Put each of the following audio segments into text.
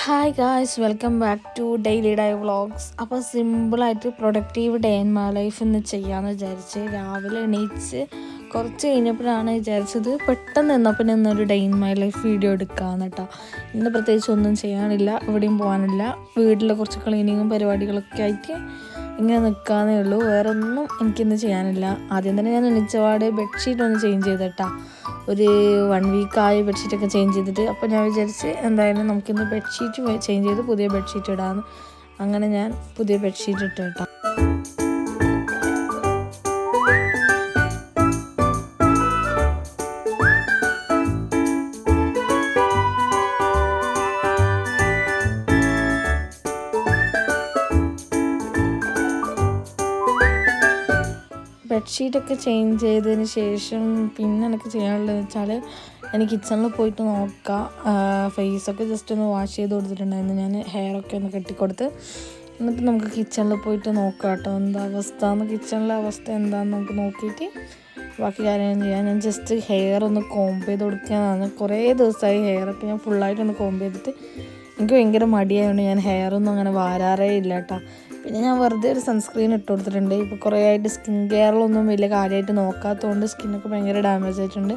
Hi guys, welcome back to daily ഡൈ vlogs. അപ്പോൾ സിമ്പിളായിട്ട് productive day in my life ഇന്ന് ചെയ്യാമെന്ന് വിചാരിച്ച് രാവിലെ എണീച്ച് കുറച്ച് കഴിഞ്ഞപ്പോഴാണ് വിചാരിച്ചത്, പെട്ടെന്ന് നിന്നപ്പോൾ ഇന്നൊരു day in my life video എടുക്കാമെന്ന് കേട്ടോ. ഇന്ന് പ്രത്യേകിച്ച് ഒന്നും ചെയ്യാനില്ല, എവിടെയും പോകാനില്ല, വീട്ടിലെ കുറച്ച് ക്ലീനിങ്ങും പരിപാടികളൊക്കെ ആയിട്ട് ഇങ്ങനെ നിൽക്കാന്നേ ഉള്ളൂ. വേറെ ഒന്നും എനിക്കിന്ന് ചെയ്യാനില്ല. ആദ്യം തന്നെ ഞാൻ എണീച്ചപാട് ബെഡ്ഷീറ്റ് ഒന്ന് ചേഞ്ച് ചെയ്തിട്ടാ. ഒരു 1 വീക്കായി ബെഡ്ഷീറ്റൊക്കെ ചേഞ്ച് ചെയ്തിട്ട്. അപ്പോൾ ഞാൻ വിചാരിച്ച് എന്തായാലും നമുക്കിന്ന് ബെഡ്ഷീറ്റ് ചേഞ്ച് ചെയ്ത് പുതിയ ബെഡ്ഷീറ്റ് ഇടാമെന്ന്. അങ്ങനെ ഞാൻ പുതിയ ബെഡ്ഷീറ്റ് ഇട്ട് കേട്ടോ. ബെഡ്ഷീറ്റൊക്കെ ചേഞ്ച് ചെയ്തതിന് ശേഷം പിന്നെ എനിക്ക് ചെയ്യാനുള്ളതെന്ന് വെച്ചാൽ, എനിക്ക് കിച്ചണിൽ പോയിട്ട് നോക്കാം. ഫേസൊക്കെ ജസ്റ്റ് ഒന്ന് വാഷ് ചെയ്ത് കൊടുത്തിട്ടുണ്ടായിരുന്നു ഞാൻ, ഹെയറൊക്കെ ഒന്ന് കെട്ടിക്കൊടുത്ത്. എന്നിട്ട് നമുക്ക് കിച്ചണിൽ പോയിട്ട് നോക്കാം കേട്ടോ, എന്താ അവസ്ഥ എന്ന്, കിച്ചണിലെ അവസ്ഥ എന്താണെന്ന് നമുക്ക് നോക്കിയിട്ട് ബാക്കി കാര്യങ്ങൾ ചെയ്യാം. ഞാൻ ജസ്റ്റ് ഹെയർ ഒന്ന് കോംബ് ചെയ്ത് കൊടുക്കുകയാണ്. കുറേ ദിവസമായി ഹെയറൊക്കെ ഞാൻ ഫുള്ളായിട്ടൊന്ന് കോംബ് ചെയ്തിട്ട് എനിക്ക് ഭയങ്കര മടിയായതുകൊണ്ട് ഞാൻ ഹെയറൊന്നും അങ്ങനെ വാരാറേ ഇല്ല കേട്ടോ. പിന്നെ ഞാൻ വെറുതെ ഒരു സൺസ്ക്രീൻ ഇട്ട് കൊടുത്തിട്ടുണ്ട്. ഇപ്പോൾ കുറേ ആയിട്ട് സ്കിൻ കെയറിലൊന്നും വലിയ കാര്യമായിട്ട് നോക്കാത്തതുകൊണ്ട് സ്കിന്നൊക്കെ ഭയങ്കര ഡാമേജ് ആയിട്ടുണ്ട്.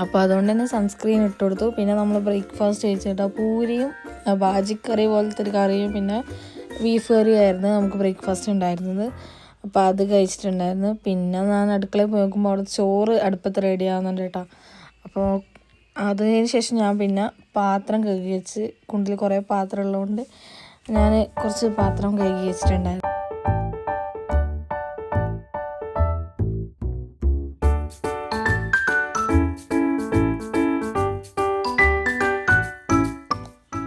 അപ്പോൾ അതുകൊണ്ട് തന്നെ സൺസ്ക്രീൻ ഇട്ട് കൊടുത്തു. പിന്നെ നമ്മൾ ബ്രേക്ക്ഫാസ്റ്റ് കഴിച്ചിട്ട് പൂരിയും ബാജിക്കറി പോലത്തെ ഒരു കറിയും പിന്നെ ബീഫ് കറിയായിരുന്നു നമുക്ക് ബ്രേക്ക്ഫാസ്റ്റ് ഉണ്ടായിരുന്നത്. അപ്പോൾ അത് കഴിച്ചിട്ടുണ്ടായിരുന്നു. പിന്നെ ഞാൻ അടുക്കളയിൽ പോയി നോക്കുമ്പോൾ അവിടെ ചോറ് അടുപ്പത്ത് റെഡി ആവുന്നുണ്ട് കേട്ടോ. അപ്പോൾ അതിന് ശേഷം ഞാൻ പിന്നെ പാത്രം കഴുകി വെച്ച്, കുണ്ടിൽ കുറേ പാത്രം ഉള്ളതുകൊണ്ട് ഞാൻ കുറച്ച് പാത്രം കഴുകി വെച്ചിട്ടുണ്ടായിരുന്നു.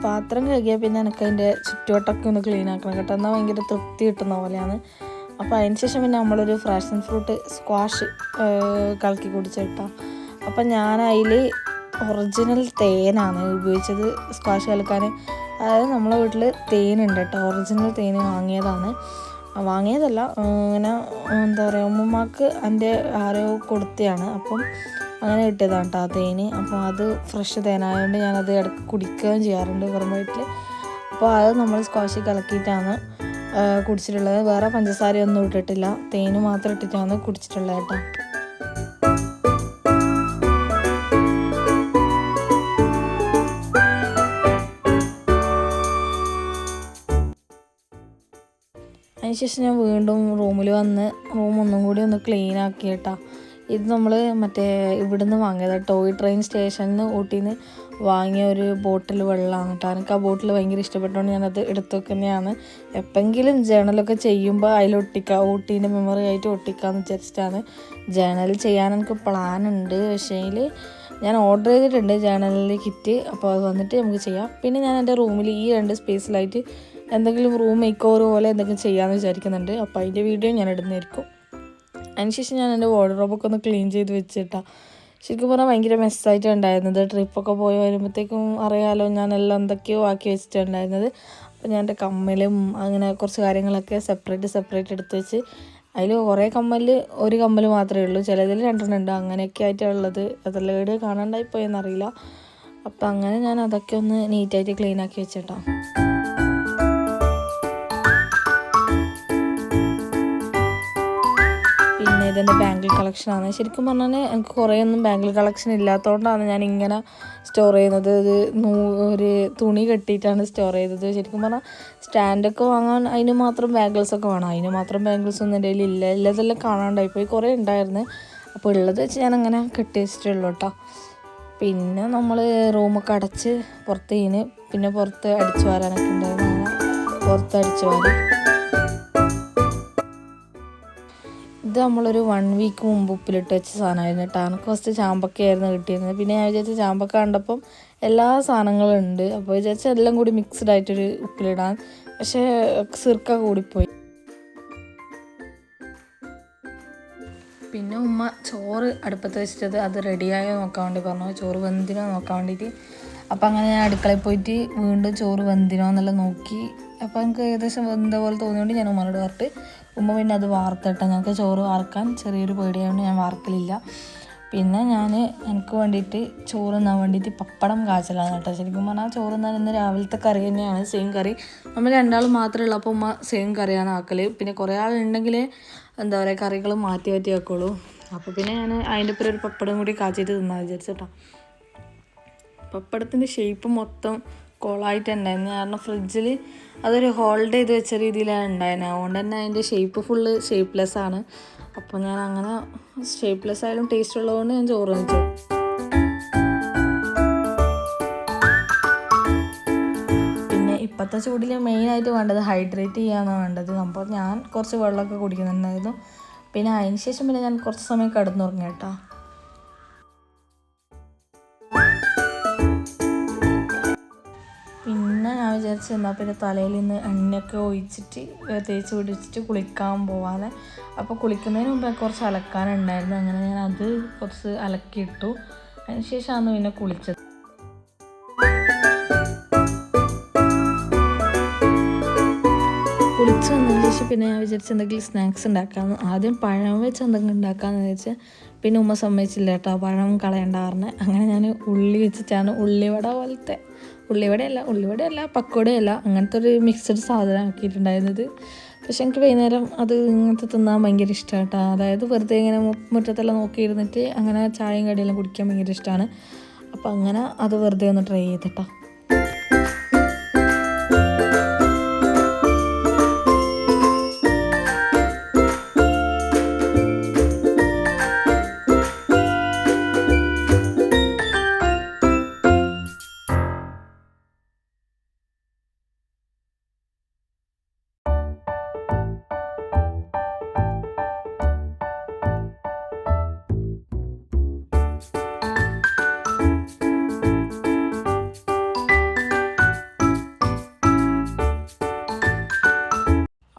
പാത്രം കഴുകിയാൽ പിന്നെ എനിക്കതിൻ്റെ ചുറ്റുവട്ടമൊക്കെ ഒന്ന് ക്ലീൻ ആക്കണം കേട്ടോ, എന്നാൽ ഭയങ്കര തൃപ്തി കിട്ടുന്ന പോലെയാണ്. അപ്പോൾ അതിന് ശേഷം പിന്നെ നമ്മളൊരു ഫ്രാഷൻ ഫ്രൂട്ട് സ്ക്വാഷ് കലക്കി കുടിച്ചിട്ടാ. അപ്പം ഞാൻ അതിൽ ഒറിജിനൽ തേനാണ് ഉപയോഗിച്ചത് സ്ക്വാഷ് കലക്കാൻ. അതായത് നമ്മളെ വീട്ടിൽ തേനുണ്ട് കേട്ടോ, ഒറിജിനൽ തേൻ വാങ്ങിയതല്ല, ഇങ്ങനെ എന്താ പറയുക, ഉമ്മമാക്ക് എൻ്റെ ആരോ കൊടുത്തതാണ്. അപ്പം അങ്ങനെ കിട്ടിയതാണ് കേട്ടോ ആ തേന്. അപ്പോൾ അത് ഫ്രഷ് തേനായതുകൊണ്ട് ഞാനത് ഇടയ്ക്ക് കുടിക്കുകയും ചെയ്യാറുണ്ട് വെറും വയറ്റിൽ. അപ്പോൾ അത് നമ്മൾ സ്ക്വാഷിൽ കലക്കിയിട്ടാണ് കുടിച്ചിട്ടുള്ളത്. വേറെ പഞ്ചസാരയൊന്നും ഇട്ടിട്ടില്ല, തേന് മാത്രം ഇട്ടിട്ടാണ് കുടിച്ചിട്ടുള്ളത് കേട്ടോ. അതിനുശേഷം ഞാൻ വീണ്ടും റൂമിൽ വന്ന് റൂം ഒന്നും കൂടി ഒന്ന് ക്ലീൻ ആക്കി കേട്ടോ. ഇത് നമ്മൾ ഇവിടുന്ന് വാങ്ങിയത് ടോയ് ട്രെയിൻ സ്റ്റേഷനിൽ ഊട്ടിയിൽ നിന്ന് വാങ്ങിയ ഒരു ബോട്ടിൽ വെള്ളമാണ് കേട്ടോ. എനിക്ക് ആ ബോട്ടിൽ ഭയങ്കര ഇഷ്ടപ്പെട്ടുകൊണ്ട് ഞാനത് എടുത്തു വെക്കുന്നതാണ്. എപ്പോഴെങ്കിലും ജേണലൊക്കെ ചെയ്യുമ്പോൾ അതിലൊട്ടിക്കുക, ഊട്ടീൻ്റെ മെമ്മറി ആയിട്ട് ഒട്ടിക്കാമെന്ന് വിചാരിച്ചിട്ടാണ്. ജേണൽ ചെയ്യാൻ എനിക്ക് പ്ലാൻ ഉണ്ട്, പക്ഷേ ഞാൻ ഓർഡർ ചെയ്തിട്ടുണ്ട് ജേണലിൽ കിറ്റ്. അപ്പോൾ അത് വന്നിട്ട് നമുക്ക് ചെയ്യാം. പിന്നെ ഞാൻ എൻ്റെ റൂമിൽ ഈ 2 സ്പേസിലായിട്ട് എന്തെങ്കിലും റൂം മേക്ക് ഓവർ പോലെ എന്തെങ്കിലും ചെയ്യാമെന്ന് വിചാരിക്കുന്നുണ്ട്. അപ്പോൾ അതിൻ്റെ വീഡിയോ ഞാൻ ഇടുന്നതായിരിക്കും. അതിനുശേഷം ഞാൻ എൻ്റെ വാർഡ്രോബൊക്കെ ഒന്ന് ക്ലീൻ ചെയ്ത് വെച്ചിട്ടാണ്. ശരിക്കും പറഞ്ഞാൽ ഭയങ്കര മെസ്സായിട്ടാണ് ഉണ്ടായിരുന്നത്. ട്രിപ്പൊക്കെ പോയി വരുമ്പോഴത്തേക്കും അറിയാമല്ലോ, ഞാനെല്ലാം എന്തൊക്കെയോ ആക്കി വെച്ചിട്ടുണ്ടായിരുന്നത്. അപ്പോൾ ഞാൻ എൻ്റെ കമ്മലും അങ്ങനെ കുറച്ച് കാര്യങ്ങളൊക്കെ സെപ്പറേറ്റ് എടുത്ത് വെച്ച്, അതിൽ കുറേ ഒരു കമ്മൽ മാത്രമേ ഉള്ളൂ, ചിലതിൽ 2 ഉണ്ട്, അങ്ങനെയൊക്കെ ആയിട്ടുള്ളത്. അതെല്ലാം ഇവിടെ കാണാണ്ടായിപ്പോയെന്നറിയില്ല. അപ്പോൾ അങ്ങനെ ഞാൻ അതൊക്കെ ഒന്ന് നീറ്റായിട്ട് ക്ലീൻ ആക്കി വെച്ചിട്ടാ. പിന്നെ ഇതെൻ്റെ ബാംഗിൾ കളക്ഷനാണ്. ശരിക്കും പറഞ്ഞാൽ എനിക്ക് കുറേയൊന്നും ബാംഗിൾ കളക്ഷൻ ഇല്ലാത്തതുകൊണ്ടാണ് ഞാൻ ഇങ്ങനെ സ്റ്റോർ ചെയ്യുന്നത്. ഒരു തുണി കെട്ടിയിട്ടാണ് സ്റ്റോർ ചെയ്തത്. ശരിക്കും പറഞ്ഞാൽ സ്റ്റാൻഡൊക്കെ വാങ്ങാൻ അതിന് മാത്രം ബാംഗിൾസൊക്കെ വേണം, അതിന് മാത്രം ബാംഗിൾസൊന്നും എൻ്റെ കയ്യിൽ ഇല്ല. ഇല്ലതെല്ലാം കാണാണ്ടായിപ്പോയി, കുറേ ഉണ്ടായിരുന്നു. അപ്പോൾ ഉള്ളത് വെച്ച് ഞാൻ അങ്ങനെ കെട്ടി വെച്ചിട്ടുള്ളൂ കേട്ടോ. പിന്നെ നമ്മൾ റൂമൊക്കെ അടച്ച് പിന്നെ പുറത്ത് അടിച്ചു വാരാനൊക്കെ ഉണ്ടായിരുന്നു. അങ്ങനെ പുറത്ത് അടിച്ചു വാരി. ഇത് നമ്മളൊരു 1 വീക്ക് മുമ്പ് ഉപ്പിലിട്ട് വെച്ച സാധനമായിരുന്നു കേട്ടോ. എനിക്ക് ഫസ്റ്റ് ചാമ്പക്കയായിരുന്നു കിട്ടിയിരുന്നത്. പിന്നെ ഞാൻ വിചാരിച്ച ചാമ്പക്ക കണ്ടപ്പം എല്ലാ സാധനങ്ങളും ഉണ്ട്, അപ്പോൾ വിചാരിച്ച എല്ലാം കൂടി മിക്സ്ഡ് ആയിട്ടൊരു ഉപ്പിലിടാൻ. പക്ഷേ സിർക്ക കൂടിപ്പോയി. പിന്നെ ഉമ്മ ചോറ് അടുപ്പത്ത് വെച്ചിട്ടത് അത് റെഡിയായോ നോക്കാൻ വേണ്ടി പറഞ്ഞു, ചോറ് വെന്തിനോ നോക്കാൻ വേണ്ടിയിട്ട്. അപ്പോൾ അങ്ങനെ ഞാൻ അടുക്കളയിൽ പോയിട്ട് വീണ്ടും ചോറ് വെന്തിനോ എന്നെല്ലാം നോക്കി. അപ്പോൾ എനിക്ക് ഏകദേശം വെന്ത പോലെ തോന്നിയോണ്ട് ഞാൻ ഉമ്മനോട് പറഞ്ഞിട്ട് ഉമ്മ പിന്നെ അത് വാർത്തിട്ടാൽ ഞങ്ങൾക്ക് ചോറ് വാർക്കാൻ ചെറിയൊരു പേടിയായതുകൊണ്ട് ഞാൻ വാർക്കലില്ല. പിന്നെ എനിക്ക് വേണ്ടിയിട്ട് ചോറ് തിന്നാൻ വേണ്ടിയിട്ട് പപ്പടം കാച്ചലാണ് കേട്ടോ. ശരിക്കും പറഞ്ഞാൽ ചോറ് തിന്നാൻ ഇന്ന് രാവിലത്തെ കറി തന്നെയാണ്, സെയിം കറി. നമ്മൾ രണ്ടാളും മാത്രമേ ഉള്ളൂ, അപ്പോൾ ഉമ്മ സെയിം കറിയാണ് ആക്കൽ. പിന്നെ കുറേ ആളുണ്ടെങ്കിൽ എന്താ പറയുക, കറികൾ മാറ്റി വെക്കുള്ളൂ. അപ്പോൾ പിന്നെ ഞാൻ അതിൻ്റെ ഒപ്പം ഒരു പപ്പടം കൂടി കാച്ചിട്ട് തിന്നാൻ വിചാരിച്ചിട്ടോ. പപ്പടത്തിൻ്റെ ഷേപ്പ് മൊത്തം കോളായിട്ട് ഉണ്ടായിരുന്നു, കാരണം ഫ്രിഡ്ജിൽ അതൊരു ഹോൾഡ് ചെയ്ത് വെച്ച രീതിയിലാണ് ഉണ്ടായിരുന്നത്. അതുകൊണ്ട് തന്നെ അതിൻ്റെ ഷേപ്പ് ഫുള്ള് ഷേപ്പ്ലെസ് ആണ്. അപ്പോൾ ഞാൻ അങ്ങനെ ഷേപ്പ്ലെസ് ആയാലും ടേസ്റ്റ് ഉള്ളതുകൊണ്ട് ഞാൻ ചോറ് വെച്ചു. പിന്നെ ഇപ്പോഴത്തെ ചൂടിൽ മെയിനായിട്ട് വേണ്ടത് ഹൈഡ്രേറ്റ് ചെയ്യാനാണ് വേണ്ടത്. അപ്പോൾ ഞാൻ കുറച്ച് വെള്ളമൊക്കെ കുടിക്കുന്നുണ്ടായിരുന്നു. പിന്നെ അതിന് ശേഷം പിന്നെ ഞാൻ കുറച്ച് സമയം കിടന്നുറങ്ങി കേട്ടോ. പിന്നെ ഞാൻ വിചാരിച്ചു എന്നാൽ പിന്നെ തലയിൽ നിന്ന് എണ്ണയൊക്കെ ഒഴിച്ചിട്ട് തേച്ച് പിടിച്ചിട്ട് കുളിക്കാൻ പോവാതെ. അപ്പോൾ കുളിക്കുന്നതിന് മുമ്പ് കുറച്ച് അലക്കാനുണ്ടായിരുന്നു, അങ്ങനെ ഞാൻ അത് കുറച്ച് അലക്കിയിട്ടു. അതിന് ശേഷമാണ് പിന്നെ കുളിച്ചത്. കുളിച്ച് വന്നതിന് ശേഷം പിന്നെ ഞാൻ വിചാരിച്ചു എന്തെങ്കിലും സ്നാക്സ് ഉണ്ടാക്കാമെന്ന്. ആദ്യം പഴം വെച്ച് എന്തെങ്കിലും ഉണ്ടാക്കാമെന്ന് വിചാരിച്ചാൽ പിന്നെ ഉമ്മ സമ്മതിച്ചില്ല കേട്ടോ, പഴം കളയണ്ടാറിന്. അങ്ങനെ ഞാൻ ഉള്ളി വെച്ചിട്ടാണ് ഉള്ളിവടയല്ല പക്കോടയല്ല, അങ്ങനത്തെ ഒരു മിക്സഡ് സാധനം ആക്കിയിട്ടുണ്ടായിരുന്നത്. പക്ഷെ എനിക്ക് വൈകുന്നേരം അത് ഇങ്ങനത്തെ തിന്നാൻ ഭയങ്കര ഇഷ്ടമാണ് കേട്ടോ. അതായത് വെറുതെ ഇങ്ങനെ മുറ്റത്തെല്ലാം നോക്കിയിരുന്നിട്ട് അങ്ങനെ ചായയും കടിയെല്ലാം കുടിക്കാൻ ഭയങ്കര ഇഷ്ടമാണ്. അപ്പോൾ അങ്ങനെ അത് വെറുതെ ഒന്ന് ട്രൈ ചെയ്തിട്ടോ.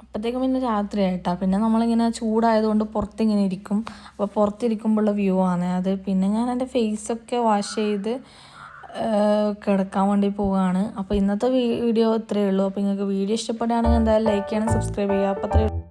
അപ്പോഴത്തേക്കും പിന്നെ രാത്രി ആയിട്ടാ. പിന്നെ നമ്മളിങ്ങനെ ചൂടായതുകൊണ്ട് പുറത്തിങ്ങനെ ഇരിക്കും. അപ്പോൾ പുറത്തിരിക്കുമ്പോഴുള്ള വ്യൂ ആണ് അത്. പിന്നെ ഞാൻ എൻ്റെ ഫേസൊക്കെ വാഷ് ചെയ്ത് കിടക്കാൻ വേണ്ടി പോവുകയാണ്. അപ്പോൾ ഇന്നത്തെ വീഡിയോ ഇത്രയേ ഉള്ളൂ. അപ്പോൾ നിങ്ങൾക്ക് വീഡിയോ ഇഷ്ടപ്പെടുകയാണെങ്കിൽ എന്തായാലും ലൈക്ക് ചെയ്യണം, സബ്സ്ക്രൈബ് ചെയ്യുക. അപ്പോൾ അത്രയേ